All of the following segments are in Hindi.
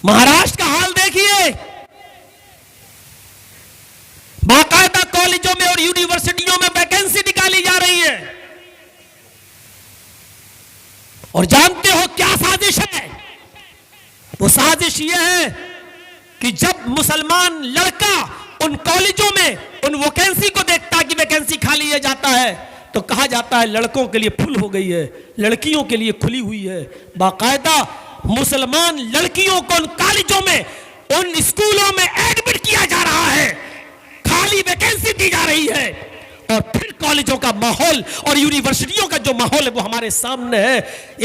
महाराष्ट्र का हाल देखिए, बाकायदा कॉलेजों में और यूनिवर्सिटियों में वैकेंसी निकाली जा रही है। और जानते हो क्या साजिश है? वो साजिश ये है कि जब मुसलमान लड़का उन कॉलेजों में उन वैकेंसी को देखता कि वैकेंसी खाली है जाता है, तो कहा जाता है लड़कों के लिए फुल हो गई है, लड़कियों के लिए खुली हुई है। बाकायदा मुसलमान लड़कियों को उन कॉलेजों में, उन स्कूलों में एडमिट किया जा रहा है, खाली वैकेंसी दी जा रही है। और फिर कॉलेजों का माहौल और यूनिवर्सिटियों का जो माहौल है वो हमारे सामने है।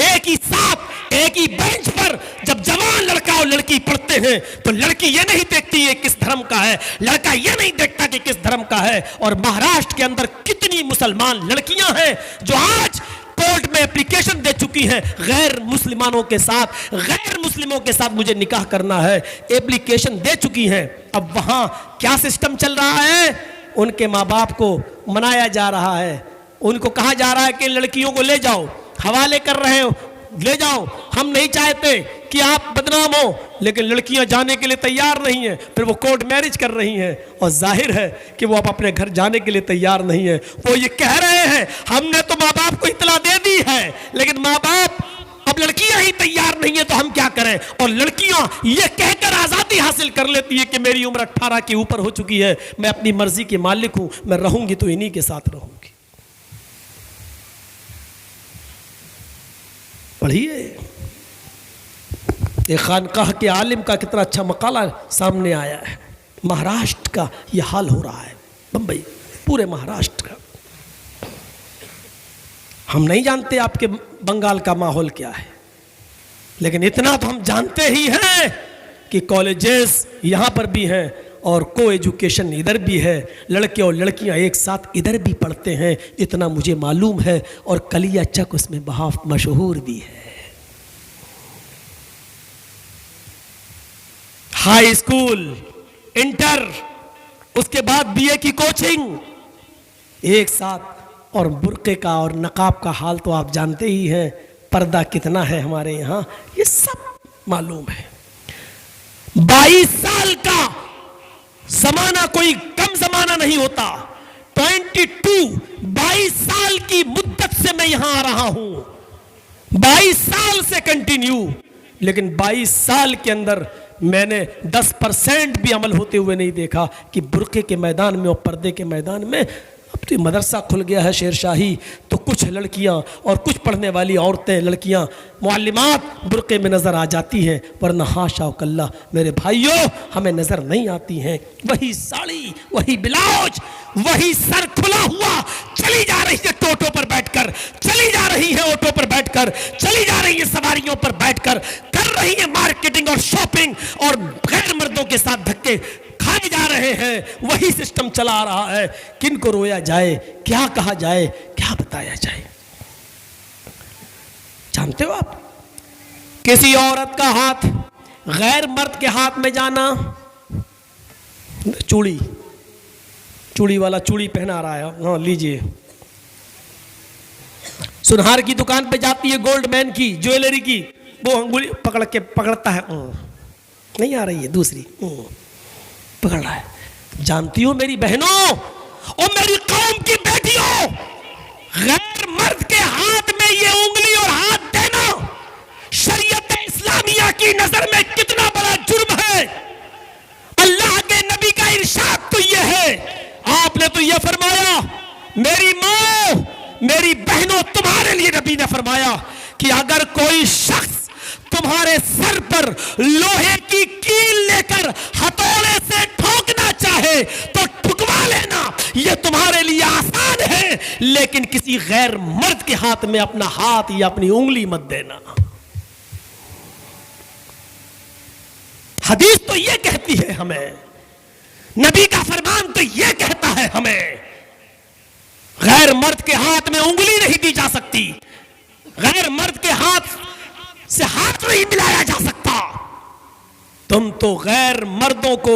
एक ही साथ एक ही बेंच पर जब जवान लड़का और लड़की पढ़ते हैं तो लड़की ये नहीं देखती है किस धर्म का है, लड़का ये नहीं देखता कि किस धर्म का है। और महाराष्ट्र के अंदर कितनी मुसलमान लड़कियां हैं जो आज कोर्ट में एप्लीकेशन दे चुकी हैं, गैर मुसलमानों के साथ, गैर मुस्लिमों के साथ मुझे निकाह करना है, एप्लीकेशन दे चुकी हैं। अब वहां क्या सिस्टम चल रहा है? उनके माँ बाप को मनाया जा रहा है, उनको कहा जा रहा है कि लड़कियों को ले जाओ, हवाले कर रहे हो, ले जाओ, हम नहीं चाहते कि आप बदनाम हो। लेकिन लड़कियां जाने के लिए तैयार नहीं है, फिर वो कोर्ट मैरिज कर रही हैं और जाहिर है कि वो अब अपने घर जाने के लिए तैयार नहीं है। वो ये कह रहे हैं हमने तो माँ बाप को इत्तला दे दी है, लेकिन माँ बाप अब लड़कियां ही तैयार नहीं है तो हम क्या करें। और लड़कियां ये कहकर आजादी हासिल कर लेती है कि मेरी उम्र 18 के ऊपर हो चुकी है, मैं अपनी मर्जी की मालिक हूं, मैं रहूंगी तो इन्हीं के साथ रहूंगी। पढ़िए एक खानकाह के आलिम का कितना अच्छा मकाला सामने आया है। महाराष्ट्र का यह हाल हो रहा है, बंबई, पूरे महाराष्ट्र का। हम नहीं जानते आपके बंगाल का माहौल क्या है, लेकिन इतना तो हम जानते ही हैं कि कॉलेजेस यहां पर भी हैं और को एजुकेशन इधर भी है, लड़के और लड़कियां एक साथ इधर भी पढ़ते हैं, इतना मुझे मालूम है। और कलिया चक उसमें बहुत मशहूर भी है। हाई स्कूल, इंटर, उसके बाद बीए की कोचिंग एक साथ। और बुर्के का और नकाब का हाल तो आप जानते ही हैं, पर्दा कितना है हमारे यहाँ, ये सब मालूम है। 22 साल का जमाना कोई कम जमाना नहीं होता। 22 साल की मुद्दत से मैं यहां आ रहा हूं, 22 साल से कंटिन्यू। लेकिन 22 साल के अंदर मैंने 10% भी अमल होते हुए नहीं देखा कि बुर्के के मैदान में और पर्दे के मैदान में। अब तो मदरसा खुल गया है शेरशाही, तो कुछ लड़कियां और कुछ पढ़ने वाली औरतें, लड़कियां, मुअल्लिमात बुर्के में नज़र आ जाती हैं, वरना हाशा कल्ला मेरे भाइयों हमें नज़र नहीं आती हैं। वही साड़ी, वही ब्लाउज, वही सर खुला हुआ चली जा रही है टोटो पर बैठकर, चली जा रही है ऑटो पर बैठकर, चली जा रही है सवारियों पर बैठकर, कर रही है मार्केटिंग और शॉपिंग और गैर मर्दों के साथ धक्के खाए जा रहे हैं। वही सिस्टम चला रहा है। किन को रोया जाए, क्या कहा जाए, क्या बताया जाए? जानते हो आप, किसी औरत का हाथ गैर मर्द के हाथ में जाना, चूड़ी, चूड़ी वाला चूड़ी पहना रहा है, हाँ लीजिए। सुनहार की दुकान पे जाती है, गोल्ड मैन की, ज्वेलरी की, वो अंगुली पकड़ के पकड़ता है, नहीं आ रही है, दूसरी पकड़ रहा है। जानती हो मेरी बहनों और मेरी कौम की बेटियों, गैर मर्द के हाथ में ये उंगली और हाथ देना शरीयत इस्लामिया की नजर में कितना बड़ा जुर्म है। अल्लाह के नबी का इरशाद तो ये है, आपने तो ये फरमाया, मेरी माँ, मेरी बहनों, तुम्हारे लिए नबी ने फरमाया कि अगर कोई शख्स तुम्हारे सर पर लोहे की कील लेकर हथौड़े से ठोकना चाहे तो ठुकवा लेना, यह तुम्हारे लिए आसान है, लेकिन किसी गैर मर्द के हाथ में अपना हाथ या अपनी उंगली मत देना। हदीस तो यह कहती है हमें, नबी का फरमान तो यह कहता है हमें, गैर मर्द के हाथ में उंगली नहीं दी जा सकती, गैर मर्द के हाथ से हाथ नहीं मिलाया जा सकता। तुम तो गैर मर्दों को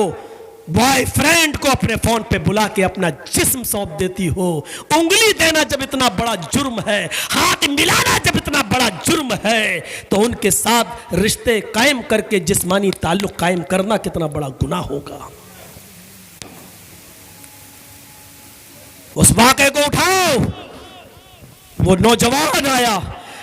बॉयफ्रेंड को अपने फोन पे बुला के अपना जिस्म सौंप देती हो। उंगली देना जब इतना बड़ा जुर्म है, हाथ मिलाना जब इतना बड़ा जुर्म है, तो उनके साथ रिश्ते कायम करके जिस्मानी ताल्लुक कायम करना कितना बड़ा गुनाह होगा। उस वाक़े को उठाओ। वो नौजवान आया,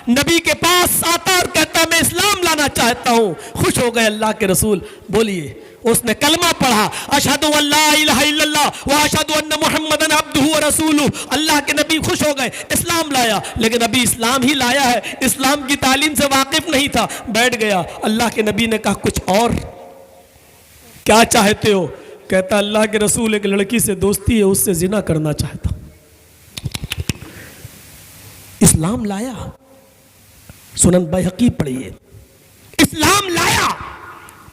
नबी के पास आता और कहता मैं इस्लाम लाना चाहता हूं। खुश हो गए अल्लाह के रसूल। बोलिए। उसने कलमा पढ़ा, अशहदु अल्ला इलाहा इल्लल्लाह व अशहदु अन्ना मुहम्मदन अब्दुहु व रसूलुहु। अल्लाह के नबी खुश हो गए, इस्लाम लाया। लेकिन अभी इस्लाम ही लाया है, इस्लाम की तालीम से वाकिफ नहीं था। बैठ गया। अल्लाह के नबी ने कहा कुछ और क्या चाहते हो? कहता अल्लाह के रसूल एक लड़की से दोस्ती है, उससे जिना करना चाहता हूं। इस्लाम लाया, सुनन बैहकी पढ़िए। इस्लाम लाया,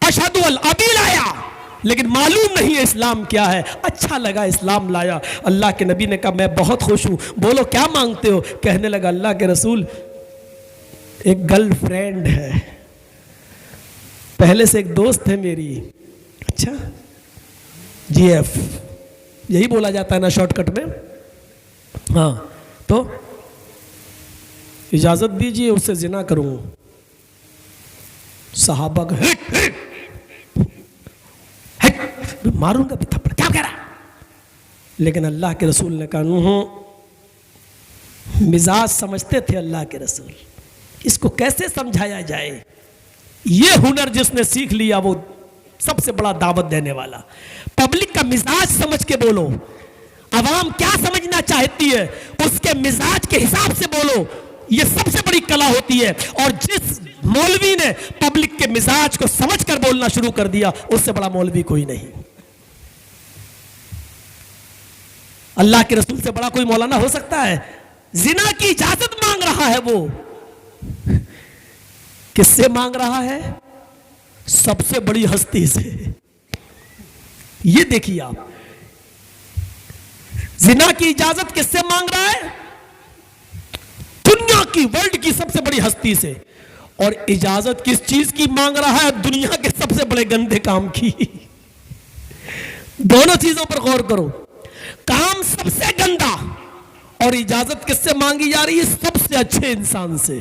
अशहदु अल्ला अभी लाया, लेकिन मालूम नहीं है इस्लाम क्या है। अच्छा लगा, इस्लाम लाया। अल्लाह के नबी ने कहा मैं बहुत खुश हूं, बोलो क्या मांगते हो? कहने लगा अल्लाह के रसूल एक गर्लफ्रेंड है, पहले से एक दोस्त है मेरी। अच्छा, जीएफ यही बोला जाता है ना शॉर्टकट में। हाँ, तो इजाजत दीजिए उससे जिना करूं। सहाबा का मारूंगा भी थप्पड़, क्या कह रहा? लेकिन अल्लाह के रसूल ने कहा मिजाज समझते थे अल्लाह के रसूल, इसको कैसे समझाया जाए। ये हुनर जिसने सीख लिया वो सबसे बड़ा दावत देने वाला। पब्लिक का मिजाज समझ के बोलो, अवाम क्या समझना चाहती है उसके मिजाज के हिसाब से बोलो। ये सबसे बड़ी कला होती है। और जिस मौलवी ने पब्लिक के मिजाज को समझकर बोलना शुरू कर दिया, उससे बड़ा मौलवी कोई नहीं। अल्लाह के रसूल से बड़ा कोई मौलाना हो सकता है? जिना की इजाजत मांग रहा है वो। किससे मांग रहा है? सबसे बड़ी हस्ती से। ये देखिए आप, जिना की इजाजत किससे मांग रहा है? दुनिया की, वर्ल्ड की सबसे बड़ी हस्ती से। और इजाजत किस चीज की मांग रहा है? दुनिया के सबसे बड़े गंदे काम की। दोनों चीजों पर गौर करो। काम सबसे गंदा और इजाजत किससे मांगी जा रही है? सबसे अच्छे इंसान से।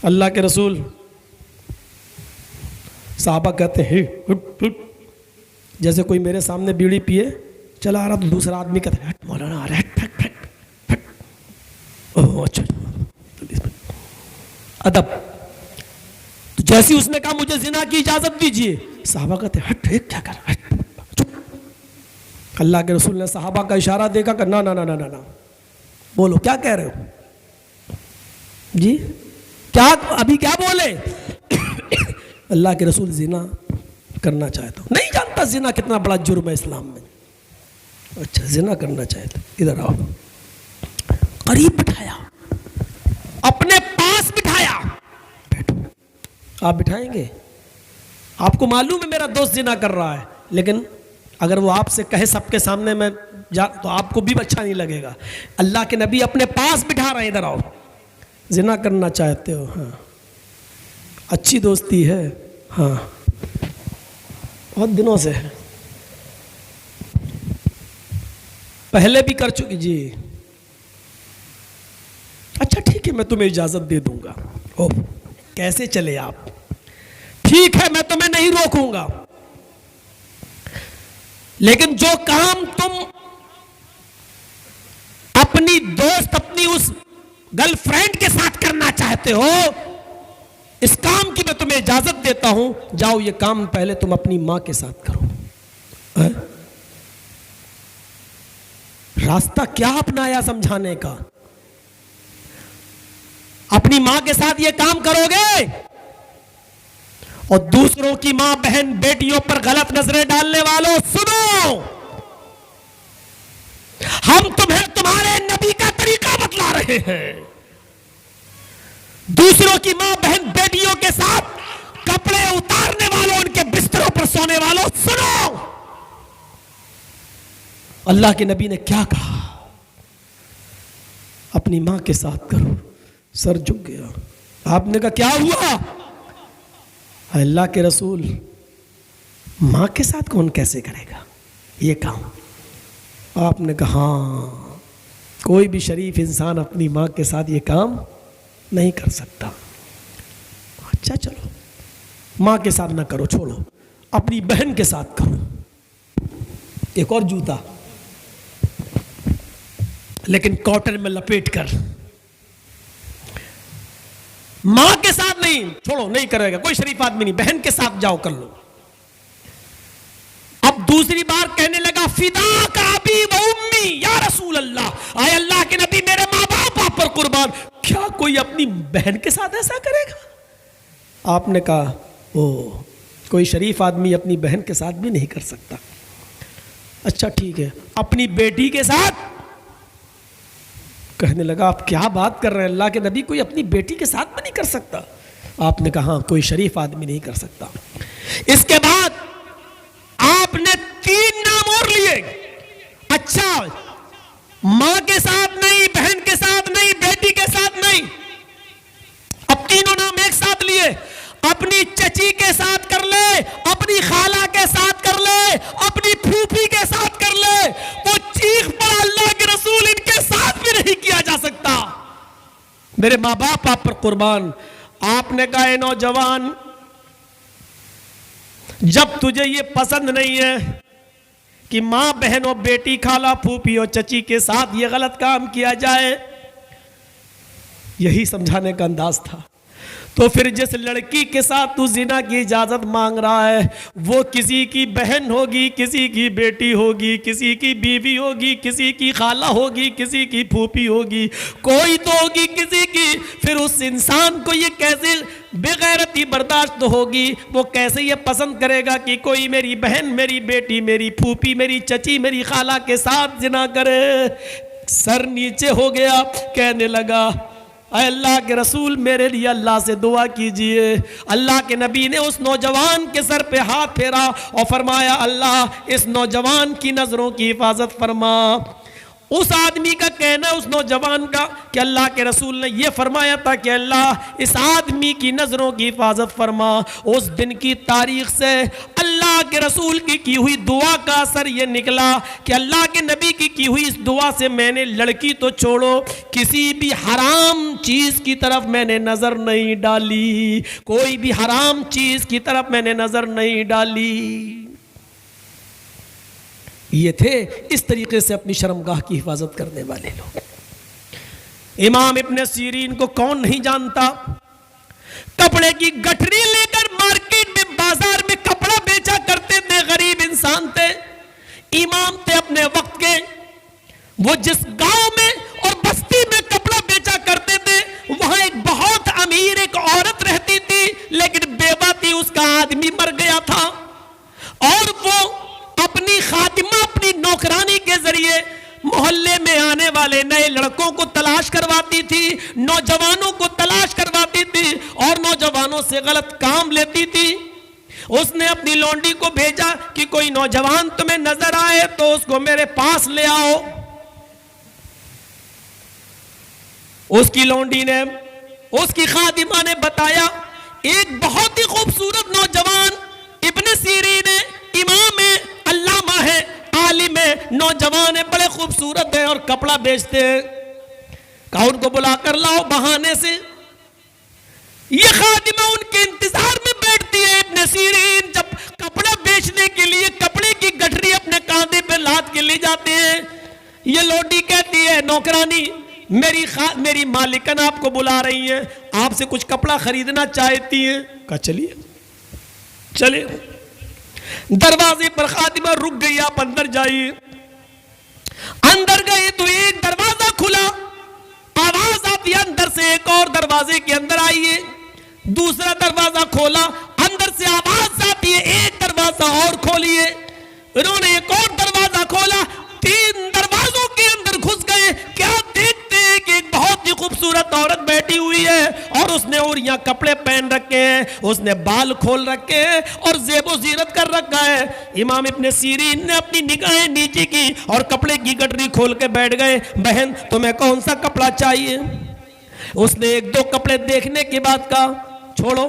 अल्लाह के रसूल, साहबा कहते हैं जैसे कोई मेरे सामने बीड़ी पिए चला आ रहा तो दूसरा आदमी कहता है हट मौलाना आ रहा है, ओह अच्छा अदब। तो जैसी उसने कहा मुझे जिना की इजाजत दीजिए, साहबा कहते हट क्या कर, हट चुप। अल्लाह के रसूल ने साहबा का इशारा देखा कि ना ना ना ना ना ना, बोलो क्या कह रहे हो जी, क्या अभी क्या बोले? अल्लाह के रसूल जिना करना चाहता हूं। नहीं जानता जिना कितना बड़ा जुर्म है इस्लाम में। अच्छा, जिना करना चाहता, इधर आओ। करीब बिठाया, अपने पास बिठाया, बैठो। आप बिठाएंगे? आपको मालूम है मेरा दोस्त जिना कर रहा है, लेकिन अगर वो आपसे कहे सबके सामने में जा तो आपको भी अच्छा नहीं लगेगा। अल्लाह के नबी अपने पास बिठा रहे हैं, इधर आओ। जिना करना चाहते हो? हाँ। अच्छी दोस्ती है? हाँ, बहुत दिनों से है, पहले भी कर चुकी जी। अच्छा ठीक है, मैं तुम्हें इजाजत दे दूंगा। ओ कैसे चले आप? ठीक है, मैं तुम्हें नहीं रोकूंगा, लेकिन जो काम तुम अपनी दोस्त, अपनी उस गर्लफ्रेंड के साथ करना चाहते हो, इस काम की मैं तुम्हें इजाजत देता हूं। जाओ, ये काम पहले तुम अपनी मां के साथ करो। है? रास्ता क्या अपनाया समझाने का? अपनी मां के साथ ये काम करोगे और दूसरों की मां, बहन, बेटियों पर गलत नजरें डालने वालों सुनो, हम तुम्हें तुम्हारे नबी का तरीका बतला रहे हैं। दूसरों की मां, बहन, बेटियों के साथ कपड़े उतारने वालों, उनके बिस्तरों पर सोने वालों सुनो, अल्लाह के नबी ने क्या कहा? अपनी मां के साथ करो। सर झुक गया। आपने कहा क्या हुआ? अल्लाह के रसूल माँ के साथ कौन कैसे करेगा ये काम? आपने कहा हाँ, कोई भी शरीफ इंसान अपनी माँ के साथ ये काम नहीं कर सकता। अच्छा चलो, माँ के साथ ना करो, छोड़ो, अपनी बहन के साथ करो। एक और जूता, लेकिन कॉटन में लपेट कर। मां के साथ नहीं, छोड़ो, नहीं करेगा, कोई शरीफ आदमी नहीं, बहन के साथ जाओ कर लो। अब दूसरी बार कहने लगा फिदा का अबी व उम्मी या रसूल अल्लाह, आए अल्लाह के नबी मेरे माँ बाप आप पर कुर्बान, क्या कोई अपनी बहन के साथ ऐसा करेगा? आपने कहा ओ, कोई शरीफ आदमी अपनी बहन के साथ भी नहीं कर सकता। अच्छा ठीक है, अपनी बेटी के साथ? कहने लगा आप क्या बात कर रहे हैं अल्लाह के नबी, कोई अपनी बेटी के साथ भी नहीं कर सकता? आपने कहा हाँ, कोई शरीफ आदमी नहीं कर सकता। इसके बाद आपने 3 नाम और लिए। अच्छा, मां के साथ नहीं, बहन के साथ नहीं, बेटी के साथ नहीं, अब तीनों नाम एक साथ लिए। अपनी चची के साथ कर ले, अपनी खाला के साथ कर ले, अपनी फूफी के साथ कर ले। वो चीख पड़ा अल्लाह के रसूल, इनके साथ भी नहीं किया जा सकता, मेरे माँ बाप आप पर कुर्बान। आपने कहा ए नौजवान, जब तुझे ये पसंद नहीं है कि मां बहन और बेटी, खाला फूफी और चची के साथ ये गलत काम किया जाए, यही समझाने का अंदाज था, तो फिर जिस लड़की के साथ तू जिना की इजाजत मांग रहा है वो किसी की बहन होगी, किसी की बेटी होगी, किसी की बीवी होगी, किसी की खाला होगी, किसी की फूफी होगी, कोई तो होगी किसी की। फिर उस इंसान को ये कैसे बेगैरती बर्दाश्त होगी, वो कैसे ये पसंद करेगा कि कोई मेरी बहन, मेरी बेटी, मेरी फूफी, मेरी चची, मेरी खाला के साथ जिना करे? सर नीचे हो गया, कहने लगा अल्लाह के रसूल मेरे लिए अल्लाह से दुआ कीजिए। अल्लाह के नबी ने उस नौजवान के सर पे हाथ फेरा और फरमाया अल्लाह इस नौजवान की नज़रों की हिफाजत फरमा। उस आदमी का कहना, उस नौजवान का, कि अल्लाह के रसूल ने यह फरमाया था कि अल्लाह इस आदमी की नज़रों की हिफाजत फरमा। उस दिन की तारीख से अल्लाह के रसूल की हुई दुआ का असर यह निकला कि अल्लाह के नबी की हुई इस दुआ से मैंने लड़की तो छोड़ो, किसी भी हराम चीज़ की तरफ मैंने नज़र नहीं डाली, कोई भी हराम चीज़ की तरफ मैंने नज़र नहीं डाली। ये थे इस तरीके से अपनी शर्मगाह की हिफाजत करने वाले लोग। इमाम इब्ने सीरीन को कौन नहीं जानता? कपड़े की गठरी लेकर मार्केट में, बाजार में कपड़ा बेचा करते थे, गरीब इंसान थे, इमाम थे अपने वक्त के। वो जिस गांव में और बस्ती में कपड़ा बेचा करते थे, वहां एक बहुत अमीर एक औरत रहती थी, लेकिन बेवा थी, उसका आदमी मर गया था, और वो अपनी खातिमा, अपनी नौकरानी के जरिए मोहल्ले में आने वाले नए लड़कों को तलाश करवाती थी, नौजवानों को तलाश करवाती थी और नौजवानों से गलत काम लेती थी। उसने अपनी लौंडी को भेजा कि कोई नौजवान तुम्हें नजर आए तो उसको मेरे पास ले आओ। उसकी लौंडी ने, उसकी खातिमा ने बताया एक बहुत ही खूबसूरत नौजवान इब्ने सीरीन है, इमाम है, अल्लामा है, आलिम है, नौजवान है, बड़े खूबसूरत है और कपड़ा बेचते हैं, कहा उनको बुला कर लाओ बहाने से। ये खादिमा उनके इंतजार में बैठती है। इब्ने सीरीन जब कपड़ा बेचने के लिए कपड़े की गठरी अपने कांधे पे लाद के ले जाते हैं, ये लौंडी कहती है नौकरानी मेरी मालिकन आपको बुला रही है, आपसे कुछ कपड़ा खरीदना चाहती है। कहा चलिए चले। दरवाजे पर खादिमा रुक गई, आप अंदर जाइए। अंदर गए तो एक दरवाजा खुला, आवाज आती है अंदर से, एक और दरवाजे के अंदर आइए। दूसरा दरवाजा खोला, अंदर से आवाज आती है एक दरवाजा और खोलिए। इन्होंने एक और दरवाजा खोला, 3 दरवाजों के अंदर घुस गए। क्या देखते हैं कि एक बहुत ही खूबसूरत औरत बैठी हुई है और उसने और यहाँ कपड़े पहन रखे हैं, उसने बाल खोल रखे हैं और ज़ेबो ज़ीनत कर रखा है। इमाम इब्ने सीरीन ने अपनी निगाहें नीचे की और कपड़े की गठरी खोल के बैठ गए। बहन तुम्हें कौन सा कपड़ा चाहिए? उसने 1-2 कपड़े देखने के बाद कहा छोड़ो,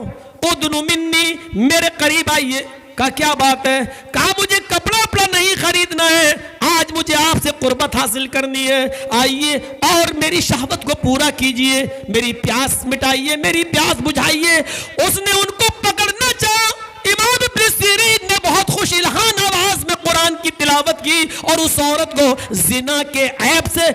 उदनु मिन्नी, मेरे करीब आइए, कहा क्या बात है? कहा मुझे कपड़ा उपड़ा नहीं खरीदना है, आज मुझे आपसे कुर्बत हासिल करनी है। आइए और मेरी शहवत को पूरा कीजिए, मेरी प्यास मिटाइए, मेरी प्यास बुझाइए। उसने उनको पकड़ना चाहा। इमाम इब्न सीरीन ने बहुत खुश इल्हान आवाज में कुरान की तिलावत की और उस औरत को जिना के ऐब से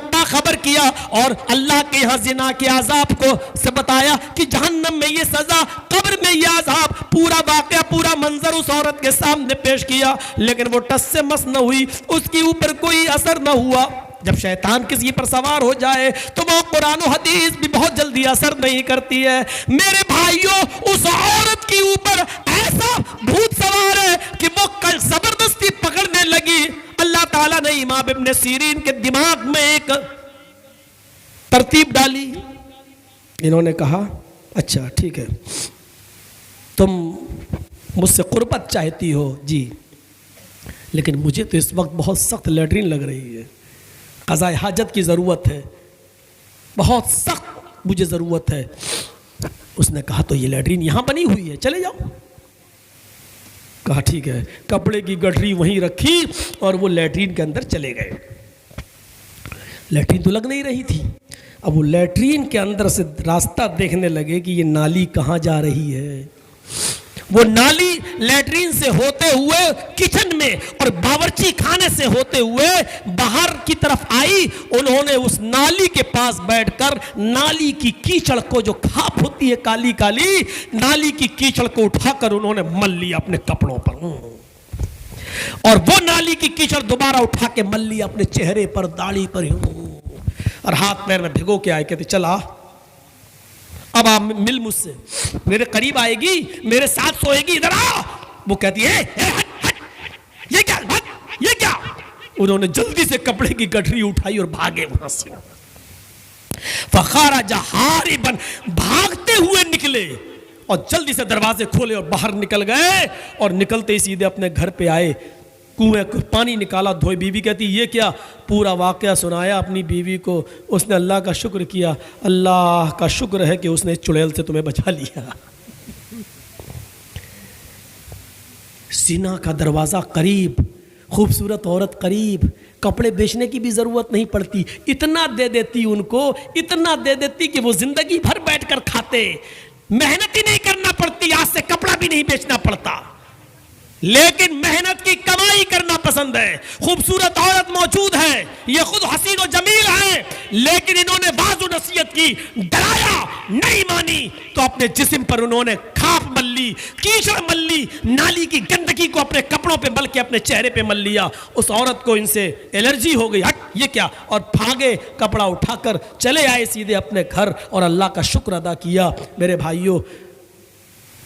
बाखबर किया और अल्लाह के यहाँ जिना के आजाब को से बताया कि जहन्नम में ये सजा, कब्र में ये आजाब, पूरा वाकया, पूरा मंजर उस औरत के सामने पेश किया। लेकिन वो टस से मस न हुई, उसके ऊपर कोई असर न हुआ। जब शैतान किसी पर सवार हो जाए तो वो कुरान और हदीस भी बहुत जल्दी असर नहीं करती है। मेरे भाइयों, उस औरत के ऊपर ऐसा भूत सवार है कि वो कल जबरदस्ती पकड़ने लगी। अल्लाह ताला ने इमाम इब्न सीरीन के दिमाग में एक तरतीब डाली। इन्होंने कहा अच्छा ठीक है, तुम मुझसे कुर्बत चाहती हो जी, लेकिन मुझे तो इस वक्त बहुत सख्त लैट्रिन लग रही है, क़ज़ाए हाजत की ज़रूरत है, बहुत सख्त मुझे ज़रूरत है। उसने कहा तो ये लैट्रिन यहाँ बनी हुई है, चले जाओ। कहा ठीक है, कपड़े की गठरी वहीं रखी और वो लैट्रिन के अंदर चले गए। लैट्रिन तो लग नहीं रही थी। अब वो लैट्रिन के अंदर से रास्ता देखने लगे कि ये नाली कहाँ जा रही है। वो नाली लैट्रिन से होते हुए किचन में और बावर्ची खाने से होते हुए बाहर की तरफ आई। उन्होंने उस नाली के पास बैठकर नाली की कीचड़ को, जो खाप होती है काली काली, नाली की कीचड़ को उठाकर उन्होंने मल लिया अपने कपड़ों पर, और वो नाली की कीचड़ दोबारा उठा के मल लिया अपने चेहरे पर, दाढ़ी पर, और हाथ पैर में भिगो के आए। कहते चला अब आप मिल मुझसे, मेरे करीब आएगी, मेरे साथ सोएगी, इधर आ। वो कहती है हट, हट, ये क्या, हट, ये क्या। उन्होंने जल्दी से कपड़े की गठरी उठाई और भागे वहां से। फखारा जहारिबन, भागते हुए निकले और जल्दी से दरवाजे खोले और बाहर निकल गए। और निकलते ही सीधे अपने घर पे आए, कुएं पानी निकाला, धोई। बीवी कहती ये क्या? पूरा वाकया सुनाया अपनी बीवी को। उसने अल्लाह का शुक्र किया, अल्लाह का शुक्र है कि उसने चुड़ैल से तुम्हें बचा लिया। सीना का दरवाज़ा करीब, खूबसूरत औरत करीब, कपड़े बेचने की भी ज़रूरत नहीं पड़ती, इतना दे देती उनको, इतना दे देती कि वो ज़िंदगी भर बैठकर खाते, मेहनत ही नहीं करना पड़ती, आज से कपड़ा भी नहीं बेचना पड़ता, लेकिन मेहनत की कमाई करना पसंद है। खूबसूरत औरत मौजूद है, ये खुद हसीन और जमील है, लेकिन इन्होंने बाजू नसीहत की, डराया, नहीं मानी, तो अपने जिस्म पर उन्होंने खाप मल ली, कीचड़ मल ली, नाली की गंदगी को अपने कपड़ों पे मल के अपने चेहरे पे मल लिया। उस औरत को इनसे एलर्जी हो गई, हट ये क्या, और भागे, कपड़ा उठाकर चले आए सीधे अपने घर और अल्लाह का शुक्र अदा किया। मेरे भाइयों,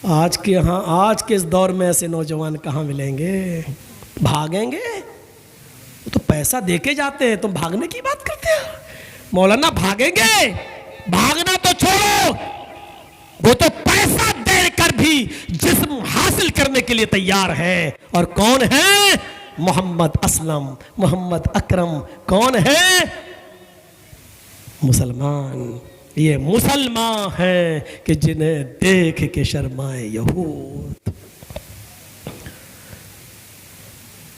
आज के यहाँ, आज के इस दौर में ऐसे नौजवान कहाँ मिलेंगे? भागेंगे तो पैसा देके जाते हैं, तुम भागने की बात करते हो? मौलाना भागेंगे, भागना तो छोड़ो, वो तो पैसा देकर भी जिस्म हासिल करने के लिए तैयार है। और कौन है? मोहम्मद असलम, मोहम्मद अकरम। कौन है? मुसलमान। ये मुसलमान हैं कि जिन्हें देख के शर्माए यहूद।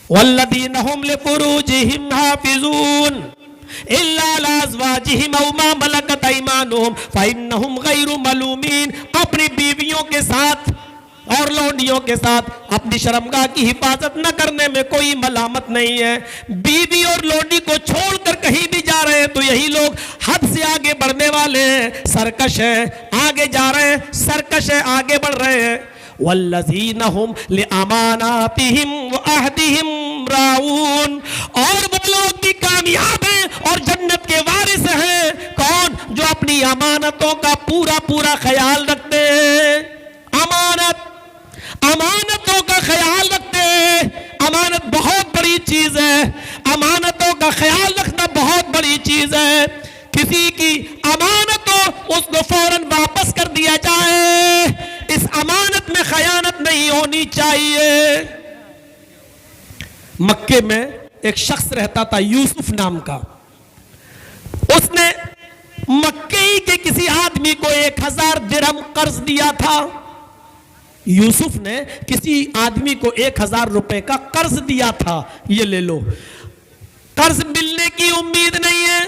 वल्लदीना हुम लिफुरूजिहिम हाफिजून इल्ला अला अज़वाजिहिम औ मा मलकत अयमानुहुम फइन्नहुम गैरु मलूमीन। अपनी बीवियों के साथ और लौंडियों के साथ अपनी शर्मगाह की हिफाजत न करने में कोई मलामत नहीं है। बीवी और लौंडी को छोड़कर कहीं भी जा रहे हैं तो यही लोग हद से आगे बढ़ने वाले हैं, सरकश हैं, आगे जा रहे हैं, सरकश है, आगे बढ़ रहे हैं। वल्लज़ीना हुम लिअमानातिहिम व अहदिहिम राऊन। और वो लोग भी कामयाब हैं और जन्नत के वारिस हैं। कौन? जो अपनी अमानतों का पूरा पूरा ख्याल रखते हैं। अमानतों का ख्याल रखते हैं। अमानत बहुत बड़ी चीज है, अमानतों का ख्याल रखना बहुत बड़ी चीज है। किसी की अमानत हो उसको फौरन वापस कर दिया जाए, इस अमानत में खयानत नहीं होनी चाहिए। मक्के में एक शख्स रहता था यूसुफ नाम का। उसने मक्के के किसी आदमी को 1000 दिरहम कर्ज दिया था। यूसुफ ने किसी आदमी को 1000 रुपए का कर्ज दिया था, ये ले लो। कर्ज मिलने की उम्मीद नहीं है,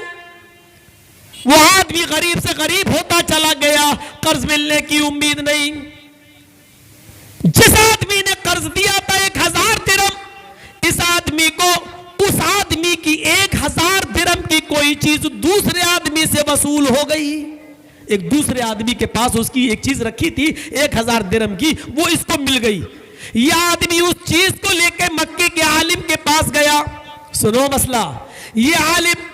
वो आदमी गरीब से गरीब होता चला गया, कर्ज मिलने की उम्मीद नहीं। जिस आदमी ने कर्ज दिया था 1000 दिरहम, इस आदमी को उस आदमी की 1000 दिरहम की कोई चीज दूसरे आदमी से वसूल हो गई। एक दूसरे आदमी के पास उसकी एक चीज रखी थी 1000 दिरहम की, वो इसको मिल गई। यह आदमी उस चीज को लेकर मक्के के आलिम के पास गया। सुनो मसला, ये आलिम,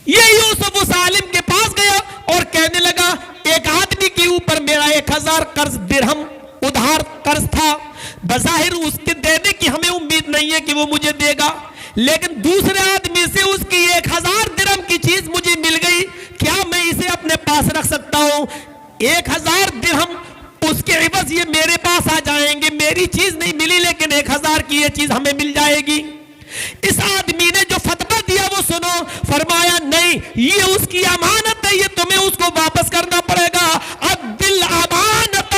ये यूसुफ उस आलिम के पास गया और कहने लगा, एक आदमी के ऊपर मेरा 1000 कर्ज दिरहम उधार कर्ज था, बज़ाहिर उसके देने की हमें उम्मीद नहीं है कि वो मुझे देगा, लेकिन दूसरे आदमी से उसकी 1000 दिरहम की चीज मुझे मिल गई, क्या मैं इसे अपने पास रख सकता हूं? 1000 दिरहम उसके एवज ये मेरे पास आ जाएंगे, मेरी चीज नहीं मिली लेकिन 1000 की ये चीज हमें मिल जाएगी। इस आदमी ने जो फतवा दिया वो सुनो, फरमाया नहीं, ये उसकी अमानत है, ये तुम्हें उसको वापस करना पड़ेगा। अद्दिल अमानत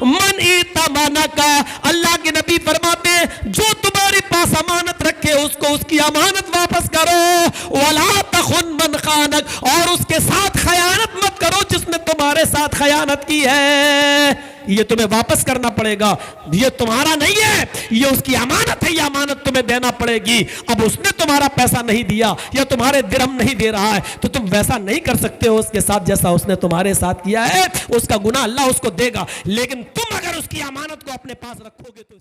मन इतमाना का, अल्लाह के नबी फरमाते हैं जो तुम्हारे पास अमानत रखे उसको उसकी अमानत वापस करो। वला तखुन मन खानक, और उसके साथ खयानत मत करो जिसने तुम्हारे साथ खयानत की है, ये तुम्हें वापस करना पड़ेगा, ये तुम्हारा नहीं है, ये उसकी अमानत है, ये अमानत तुम्हें देना पड़ेगी। अब उसने तुम्हारा पैसा नहीं दिया या तुम्हारे दिरहम नहीं दे रहा है तो तुम वैसा नहीं कर सकते हो उसके साथ जैसा उसने तुम्हारे साथ किया है, उसका गुनाह अल्लाह उसको देगा, लेकिन तुम अगर उसकी अमानत को अपने पास रखोगे तो